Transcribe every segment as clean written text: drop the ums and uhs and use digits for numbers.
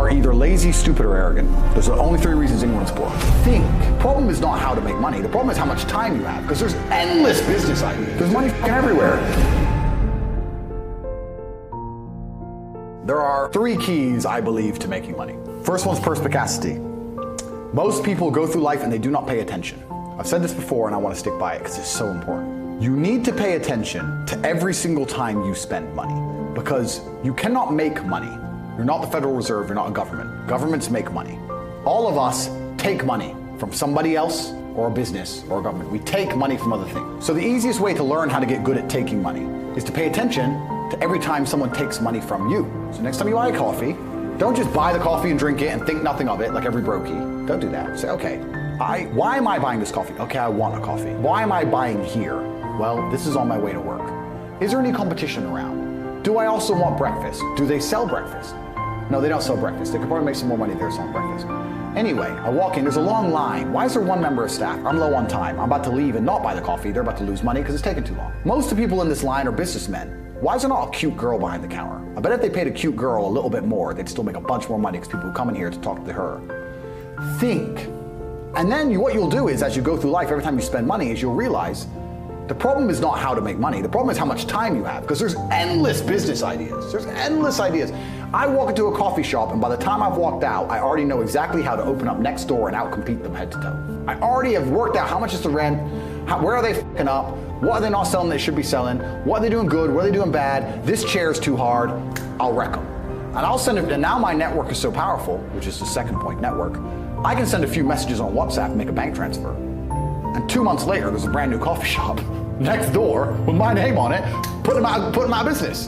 are either lazy, stupid, or arrogant. Those are the only three reasons anyone's poor. Think. The problem is not how to make money. The problem is how much time you have, because there's endless business ideas. There's money everywhere. There are three keys, I believe, to making money. First one's perspicacity. Most people go through life and they do not pay attention. I've said this before and I want to stick by it because it's so important. You need to pay attention to every single time you spend money, because you cannot make money. You're not the Federal Reserve, you're not a government. Governments make money. All of us take money from somebody else or a business or a government. We take money from other things. So the easiest way to learn how to get good at taking money is to pay attention to every time someone takes money from you. So next time you buy coffee, don't just buy the coffee and drink it and think nothing of it like every brokey. Don't do that. Say, okay, why am I buying this coffee? Okay, I want a coffee. Why am I buying here? Well, this is on my way to work. Is there any competition around? Do I also want breakfast? Do they sell breakfast? No, they don't sell breakfast. They could probably make some more money if they're selling breakfast. Anyway, I walk in, there's a long line. Why is there one member of staff? I'm low on time. I'm about to leave and not buy the coffee. They're about to lose money because it's taking too long. Most of the people in this line are businessmen. Why is there not a cute girl behind the counter? I bet if they paid a cute girl a little bit more, they'd still make a bunch more money because people who come in here to talk to her. Think. And then what you'll do is, as you go through life, every time you spend money, is you'll realize the problem is not how to make money. The problem is how much time you have, because there's endless business ideas. There's endless ideas. I walk into a coffee shop, and by the time I've walked out, I already know exactly how to open up next door and outcompete them head to toe. I already have worked out how much is the rent, where are they fucking up, what are they not selling they should be selling, what are they doing good, what are they doing bad, this chair is too hard, I'll wreck them. And I'll send it, and now my network is so powerful, which is the second point, network, I can send a few messages on WhatsApp and make a bank transfer. And 2 months later, there's a brand new coffee shop next door with my name on it, put them out of business.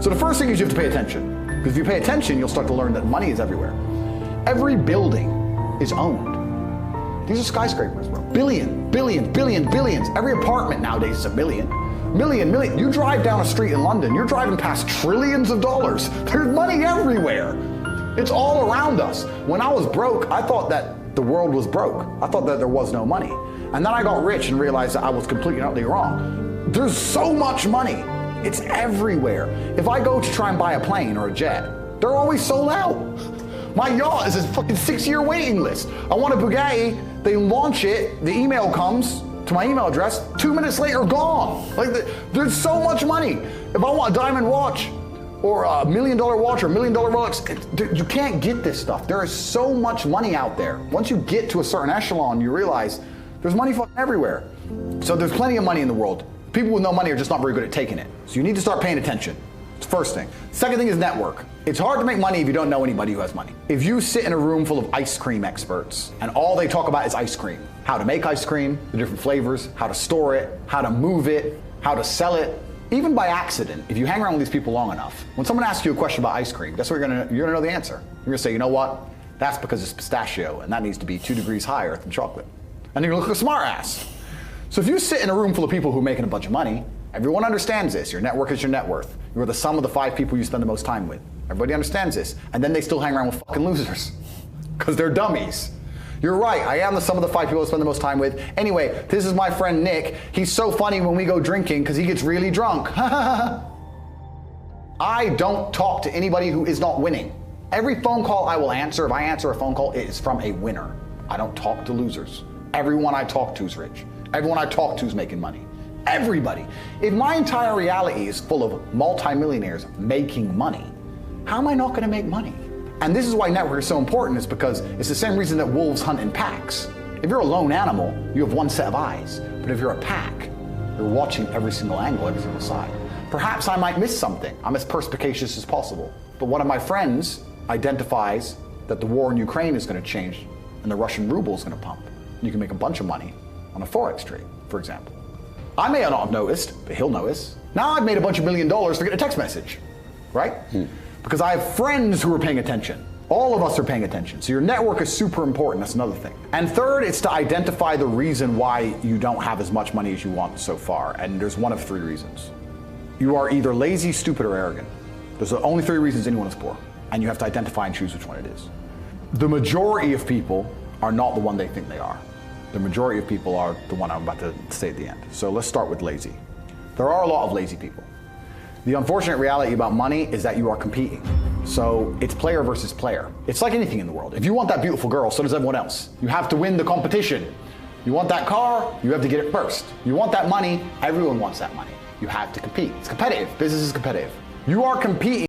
So the first thing is you have to pay attention. Because if you pay attention, you'll start to learn that money is everywhere. Every building is owned. These are skyscrapers, bro. Billions. Every apartment nowadays is a million. Million. You drive down a street in London, you're driving past trillions of dollars. There's money everywhere. It's all around us. When I was broke, I thought that the world was broke. I thought that there was no money. And then I got rich and realized that I was completely and utterly wrong. There's so much money. It's everywhere. If I go to try and buy a plane or a jet, they're always sold out. My yacht is a fucking 6-year waiting list. I want a Bugatti, they launch it, the email comes to my email address, 2 minutes later, gone. There's so much money. If I want a diamond watch, or a $1 million watch, or $1 million Rolex, you can't get this stuff. There is so much money out there. Once you get to a certain echelon, you realize there's money fucking everywhere. So there's plenty of money in the world. People with no money are just not very good at taking it. So you need to start paying attention. It's the first thing. Second thing is network. It's hard to make money if you don't know anybody who has money. If you sit in a room full of ice cream experts and all they talk about is ice cream, how to make ice cream, the different flavors, how to store it, how to move it, how to sell it, even by accident, if you hang around with these people long enough, when someone asks you a question about ice cream, guess what you're gonna know the answer. You're gonna say, you know what? That's because it's pistachio and that needs to be 2 degrees higher than chocolate. And you're gonna look like a smart ass. So if you sit in a room full of people who are making a bunch of money, everyone understands this. Your network is your net worth. You're the sum of the 5 people you spend the most time with. Everybody understands this. And then they still hang around with fucking losers because they're dummies. You're right, I am the sum of the 5 people I spend the most time with. Anyway, this is my friend Nick. He's so funny when we go drinking because he gets really drunk. I don't talk to anybody who is not winning. Every phone call I will answer, if I answer a phone call, it is from a winner. I don't talk to losers. Everyone I talk to is rich. Everyone I talk to is making money. Everybody. If my entire reality is full of multimillionaires making money, how am I not gonna make money? And this is why network is so important, is because it's the same reason that wolves hunt in packs. If you're a lone animal, you have one set of eyes. But if you're a pack, you're watching every single angle, every single side. Perhaps I might miss something. I'm as perspicacious as possible. But one of my friends identifies that the war in Ukraine is gonna change and the Russian ruble is gonna pump. You can make a bunch of money on a Forex trade, for example. I may not have noticed, but he'll notice. Now I've made a bunch of $1 million for getting a text message, right? Because I have friends who are paying attention. All of us are paying attention. So your network is super important, that's another thing. And third, it's to identify the reason why you don't have as much money as you want so far. And there's one of 3 reasons. You are either lazy, stupid, or arrogant. Those are the only 3 reasons anyone is poor. And you have to identify and choose which one it is. The majority of people are not the one they think they are. The majority of people are the one I'm about to say at the end. So let's start with lazy. There are a lot of lazy people. The unfortunate reality about money is that you are competing. So it's player versus player. It's like anything in the world. If you want that beautiful girl, so does everyone else. You have to win the competition. You want that car, you have to get it first. You want that money, everyone wants that money. You have to compete. It's competitive. Business is competitive. You are competing